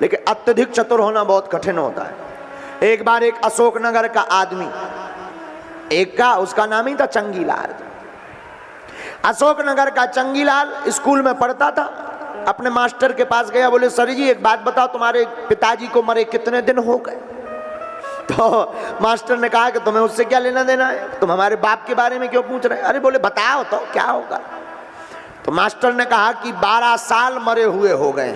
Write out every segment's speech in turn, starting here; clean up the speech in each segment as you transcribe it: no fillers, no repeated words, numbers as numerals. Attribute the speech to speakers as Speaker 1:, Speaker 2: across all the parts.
Speaker 1: लेकिन अत्यधिक चतुर होना बहुत कठिन होता है। एक बार एक अशोकनगर का आदमी, उसका नाम ही था चंगीलाल। अशोकनगर का चंगीलाल स्कूल में पढ़ता था। अपने मास्टर के पास गया, बोले सर जी एक बात बताओ, तुम्हारे पिताजी को मरे कितने दिन हो गए? तो मास्टर ने कहा कि तुम्हें उससे क्या लेना देना है, तुम हमारे बाप के बारे में क्यों पूछ रहे? अरे बोले बताओ तो क्या होगा। तो मास्टर ने कहा कि 12 साल मरे हुए हो गए।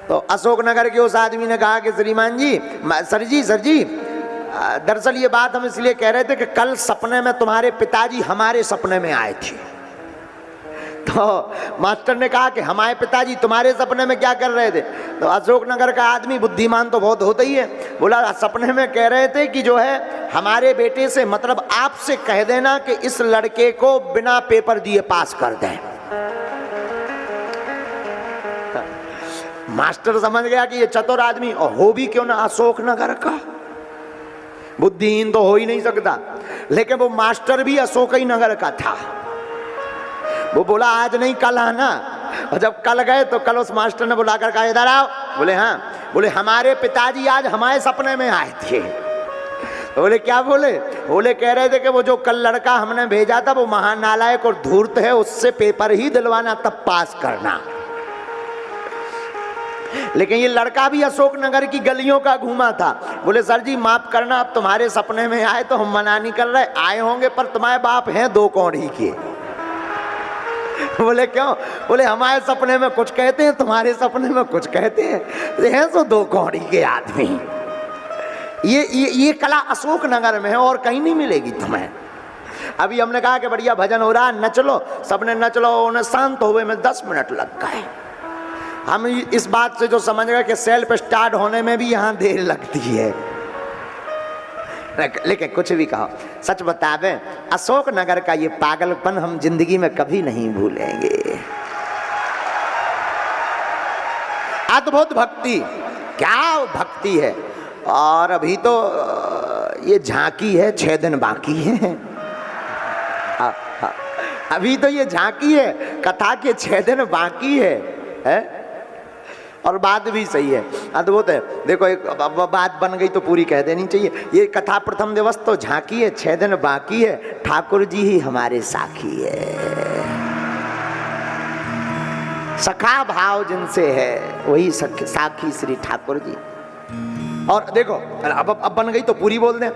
Speaker 1: तो अशोकनगर के उस आदमी ने कहा कि श्रीमान जी, सर जी दरअसल ये बात हम इसलिए कह रहे थे कि कल सपने में तुम्हारे पिताजी हमारे सपने में आए थे। तो मास्टर ने कहा कि हमारे पिताजी तुम्हारे सपने में क्या कर रहे थे? तो अशोकनगर का आदमी बुद्धिमान तो बहुत होता ही है, बोला सपने में कह रहे थे कि जो है हमारे बेटे से, मतलब आपसे कह देना कि इस लड़के को बिना पेपर दिए पास कर दें। मास्टर समझ गया कि ये चतुर आदमी, और हो भी क्यों ना अशोकनगर का, बुद्धिहीन तो हो ही नहीं सकता। लेकिन वो मास्टर भी अशोक ही नगर का था। वो बोला आज नहीं कल आना। और जब कल गए तो कल उस मास्टर ने बुलाकर कहा इधर आओ। बोले हाँ। बोले हमारे पिताजी आज हमारे सपने में आए थे। तो बोले क्या बोले? बोले कह रहे थे कि वो जो कल लड़का हमने भेजा था वो महानालायक और धूर्त है, उससे पेपर ही दिलवाना तब पास करना। लेकिन ये लड़का भी अशोकनगर की गलियों का घूमा था। बोले सर जी माफ करना, अब तुम्हारे सपने में आए तो हम मना नहीं कर रहे, आए होंगे पर तुम्हारे बाप हैं 2 कौड़ी के। बोले क्यों? बोले हमारे सपने में कुछ कहते हैं, तुम्हारे सपने में कुछ कहते हैं तो 2 कौड़ी के आदमी। ये कला अशोकनगर में है और कहीं नहीं मिलेगी तुम्हें। अभी हमने कहा कि बढ़िया भजन हो रहा, नच लो, सबने नच लो, उन्हें शांत हुए में 10 मिनट लग गए। हम इस बात से जो समझ गए कि सेल्फ स्टार्ट होने में भी यहाँ देर लगती है। लेकिन कुछ भी कहो, सच बतावे अशोकनगर का ये पागलपन हम जिंदगी में कभी नहीं भूलेंगे। अद्भुत भक्ति, क्या भक्ति है। और अभी तो ये झांकी है, 6 दिन बाकी है। अभी तो ये झांकी है, कथा के 6 दिन बाकी है? और बात भी सही है, अद्भुत है। देखो एक बात बन गई तो पूरी कह देनी चाहिए। ये कथा प्रथम दिवस तो झांकी है, 6 दिन बाकी है, ठाकुर जी ही हमारे साखी है। सखा भाव जिनसे है वही साखी श्री ठाकुर जी। और देखो अब बन गई तो पूरी बोल दें।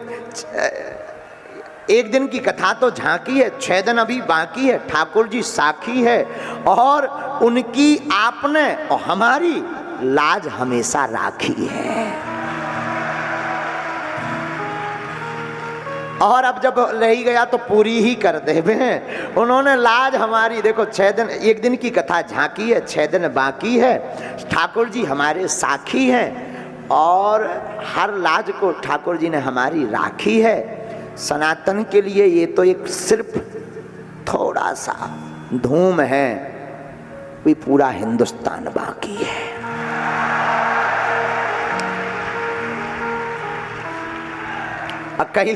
Speaker 1: 1 दिन की कथा तो झांकी है, 6 दिन अभी बाकी है, ठाकुर जी साखी है। और उनकी आपने और हमारी लाज हमेशा राखी है। और अब जब रह गया तो पूरी ही कर दे। उन्होंने लाज हमारी, देखो 6 दिन, 1 दिन की कथा झांकी है, 6 दिन बाकी है, ठाकुर जी हमारे साखी हैं। और हर लाज को ठाकुर जी ने हमारी राखी है। सनातन के लिए ये तो एक सिर्फ थोड़ा सा धूम है, कोई पूरा हिंदुस्तान बाकी है। अब कई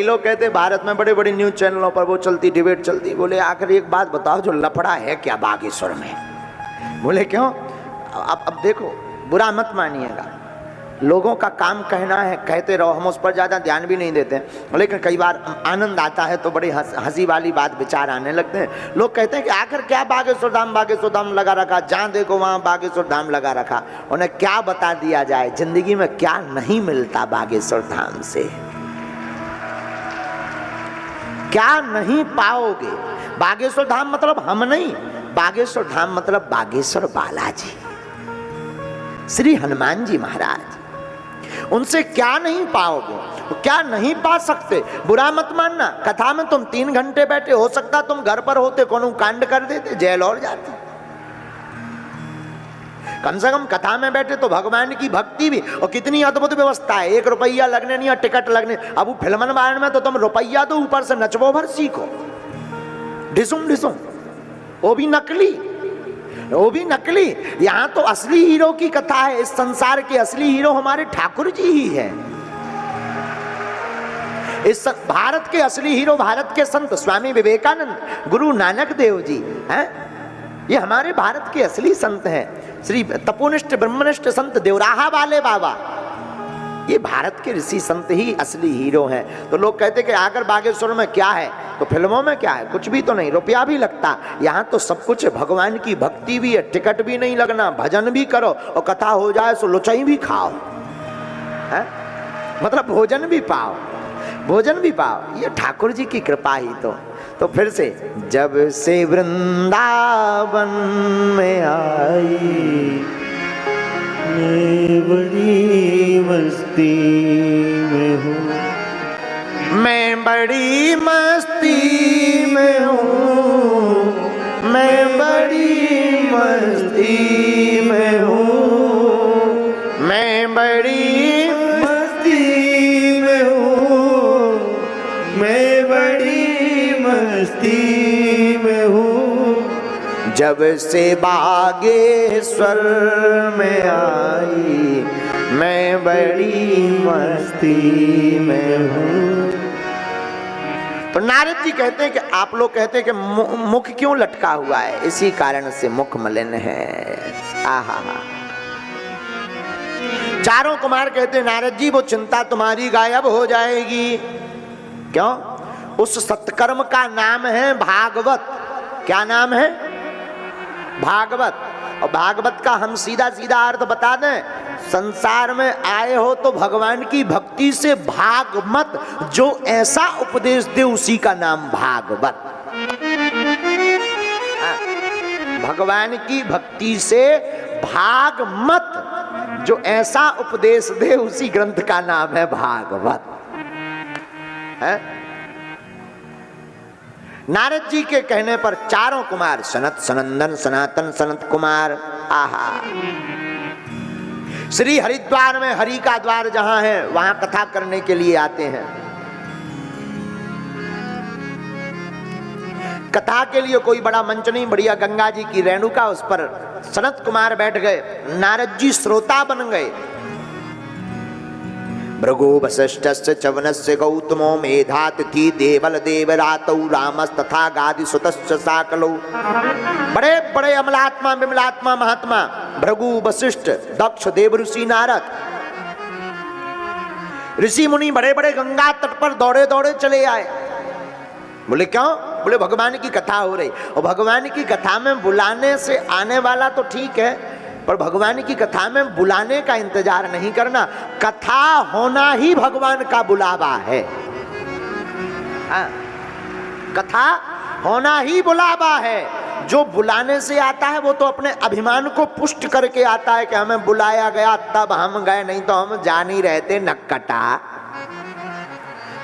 Speaker 1: लोग कहते हैं भारत में बड़े बड़े न्यूज चैनलों पर वो चलती, डिबेट चलती। बोले आखिर एक बात बताओ, जो लफड़ा है क्या बागेश्वर में? बोले क्यों? अब देखो, बुरा मत मानिएगा, लोगों का काम कहना है, कहते रहो, हम उस पर ज़्यादा ध्यान भी नहीं देते। लेकिन कई बार आनंद आता है तो बड़ी हंसी वाली बात विचार आने लगते हैं। लोग कहते हैं कि आखिर क्या बागेश्वर धाम लगा रखा, जहाँ देखो वहाँ बागेश्वर धाम लगा रखा। उन्हें क्या बता दिया जाए, जिंदगी में क्या नहीं मिलता बागेश्वर धाम से, क्या नहीं पाओगे। बागेश्वर धाम मतलब हम नहीं, बागेश्वर धाम मतलब बागेश्वर बालाजी, श्री हनुमान जी महाराज। उनसे क्या नहीं पाओगे, क्या नहीं पा सकते। बुरा मत मानना, कथा में तुम 3 घंटे बैठे, हो सकता तुम घर पर होते कोनो कांड कर देते, जेल और जाते। कम से कम कथा में बैठे तो भगवान की भक्ति भी। और कितनी अद्भुत व्यवस्था है, 1 रुपया लगने नहीं, टिकट लगने। अब वो फिल्मन बारण में तो तुम रुपया दो, ऊपर से नचबो भर सीखो, ढिसुम ढिसुम, वो भी नकली। यहाँ तो असली हीरो की कथा है। इस संसार के असली हीरो हमारे ठाकुर जी ही हैं। इस भारत के असली हीरो भारत के संत स्वामी विवेकानंद, गुरु नानक देव जी हैं। ये हमारे भारत के असली संत हैं। श्री तपोनिष्ठ ब्रह्मनिष्ठ संत देवराहा वाले बाबा, ये भारत के ऋषि संत ही असली हीरो हैं। तो लोग कहते कि आकर बागेश्वर में क्या है, तो फिल्मों में क्या है, कुछ भी तो नहीं, रुपया भी लगता, यहाँ तो सब कुछ है, भगवान की भक्ति भी है, टिकट भी नहीं लगना, भजन भी करो और कथा हो जाए तो लुचाई भी खाओ, है? मतलब भोजन भी पाओ, भोजन भी पाओ, ये ठाकुर जी की कृपा ही तो फिर से, जब से वृंदावन में आई
Speaker 2: मैं बड़ी मस्ती में हूँ,
Speaker 1: मैं बड़ी मस्ती में हूँ, मैं बड़ी मस्ती में हूँ, मैं बड़ी
Speaker 2: मस्ती में हूँ, मैं बड़ी मस्ती में हूँ।
Speaker 1: जब से बागेश्वर में आई मैं बड़ी मस्ती में हूँ। तो नारद जी कहते हैं कि आप लोग कहते हैं कि मुख क्यों लटका हुआ है, इसी कारण से मुख मलिन है। आहा, चारों कुमार कहते हैं नारद जी वो चिंता तुम्हारी गायब हो जाएगी। क्यों? उस सत्कर्म का नाम है भागवत। क्या नाम है? भागवत। और भागवत का हम सीधा सीधा अर्थ बता दें, संसार में आए हो तो भगवान की भक्ति से भाग मत, जो ऐसा उपदेश दे उसी का नाम भागवत। भगवान की भक्ति से भाग मत, जो ऐसा उपदेश दे उसी ग्रंथ का नाम है भागवत। है? नारद जी के कहने पर चारों कुमार, सनत, सनंदन, सनातन, सनत कुमार, आहा, श्री हरिद्वार में हरि का द्वार जहां है वहां कथा करने के लिए आते हैं। कथा के लिए कोई बड़ा मंच नहीं, बढ़िया गंगा जी की रेणुका, उस पर सनत कुमार बैठ गए, नारद जी श्रोता बन गए। भृगु वसिष्ठस्य चवनस्य गौतमो मेधातिथि देवल देवरातौ रामस्तथा गादिसुतश्च साकलौ। बड़े बड़े अमलात्मा विमलात्मा महात्मा भृगु वशिष्ठ दक्ष देव ऋषि नारद ऋषि मुनि बड़े बड़े गंगा तट पर दौड़े दौड़े चले आए। बोले क्यों? बोले भगवान की कथा हो रही। और भगवान की कथा में बुलाने से आने वाला तो ठीक है, पर भगवान की कथा में बुलाने का इंतजार नहीं करना, कथा होना ही भगवान का बुलावा है। कथा होना ही बुलावा है। जो बुलाने से आता है वो तो अपने अभिमान को पुष्ट करके आता है कि हमें बुलाया गया तब हम गए, नहीं तो हम जा नहीं रहते नक्कटा।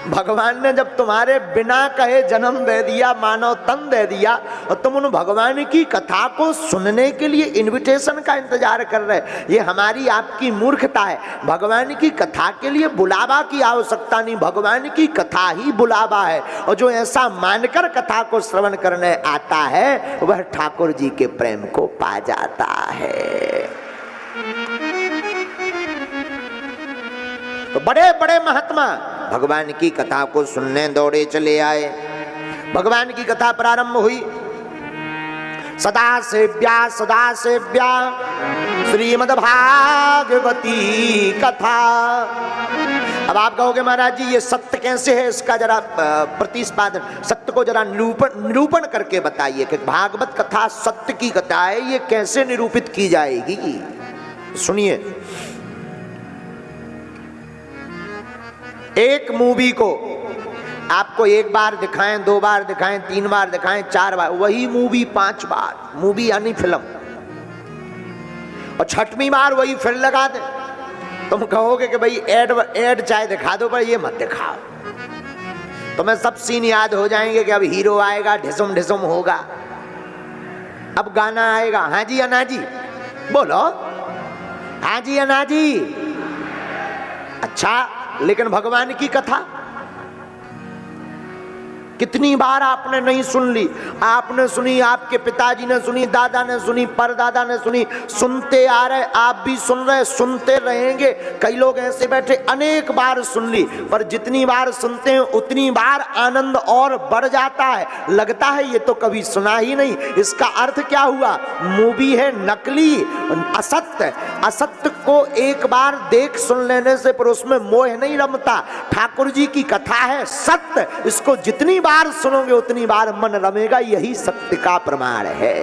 Speaker 1: भगवान ने जब तुम्हारे बिना कहे जन्म दे दिया, मानव तन दे दिया, और तुम उन भगवान की कथा को सुनने के लिए इनविटेशन का इंतजार कर रहे, ये हमारी आपकी मूर्खता है। भगवान की कथा के लिए बुलावा की आवश्यकता नहीं, भगवान की कथा ही बुलावा है। और जो ऐसा मानकर कथा को श्रवण करने आता है वह ठाकुर जी के प्रेम को पा जाता है। तो बड़े बड़े महात्मा भगवान की कथा को सुनने दौड़े चले आए। भगवान की कथा प्रारंभ हुई। सदा सेव्या श्रीमद् भागवती कथा। अब आप कहोगे महाराज जी ये सत्य कैसे है, इसका जरा प्रतिपादन, सत्य को जरा निरूपण करके बताइए कि भागवत कथा सत्य की कथा है, ये कैसे निरूपित की जाएगी। सुनिए, एक मूवी को आपको एक बार दिखाएं, 2 बार दिखाएं, 3 बार दिखाएं, 4 बार, वही मूवी 5 बार, मूवी यानी फिल्म, और 6वीं बार वही फिर लगा दे, तुम कहोगे कि भाई एड चाहे दिखा दो पर ये मत दिखाओ। तुम्हें सब सीन याद हो जाएंगे कि अब हीरो आएगा, ढिसुम ढिसुम होगा, अब गाना आएगा, हाँ जी अन्ना जी बोलो, हाँ जी अन्ना जी। अच्छा, लेकिन भगवान की कथा कितनी बार आपने नहीं सुन ली, आपने सुनी, आपके पिताजी ने सुनी, दादा ने सुनी, परदादा ने सुनी, सुनते आ रहे, आप भी सुन रहे, सुनते रहेंगे। कई लोग ऐसे बैठे अनेक बार सुन ली, पर जितनी बार सुनते हैं उतनी बार आनंद और बढ़ जाता है, लगता है ये तो कभी सुना ही नहीं। इसका अर्थ क्या हुआ? मूवी है नकली, असत्य। असत्य को एक बार देख सुन लेने से पर उसमें मोह नहीं रमता। ठाकुर जी की कथा है सत्य, इसको जितनी बार सुनोगे उतनी बार मन रमेगा, यही सत्य का प्रमाण है।